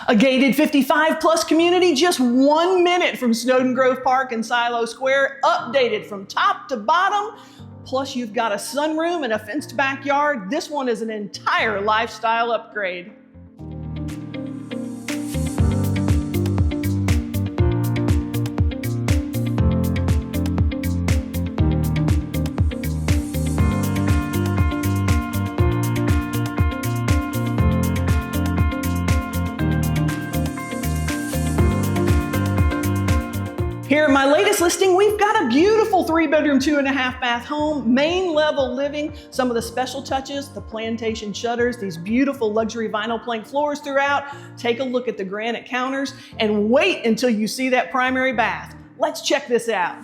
A gated 55 plus community just 1 minute from Snowden Grove Park and Silo Square, updated from top to bottom. Plus you've got a sunroom and a fenced backyard. This one is an entire lifestyle upgrade. Here at my latest listing, we've got a beautiful 3-bedroom, 2.5-bath home, main level living, some of the special touches, the plantation shutters, these beautiful luxury vinyl plank floors throughout. Take a look at the granite counters and wait until you see that primary bath. Let's check this out.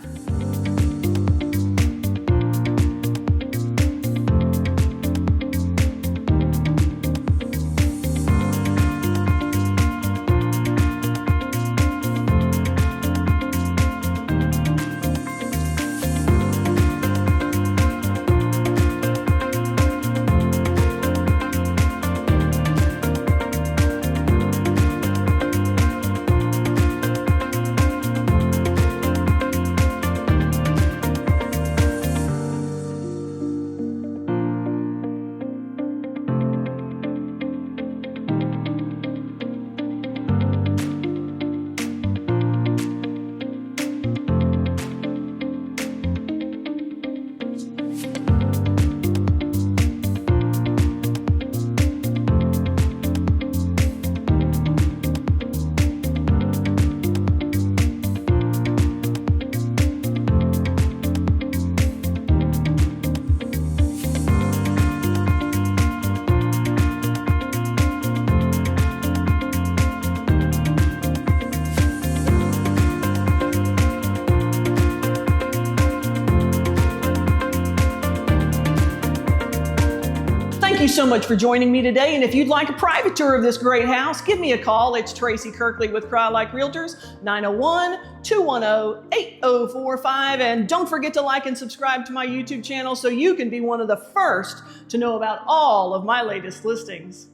Thank you so much for joining me today. And if you'd like a private tour of this great house, give me a call. It's Tracy Kirkley with Crye-Leike Realtors, 901-210-8045. And don't forget to like and subscribe to my YouTube channel so you can be one of the first to know about all of my latest listings.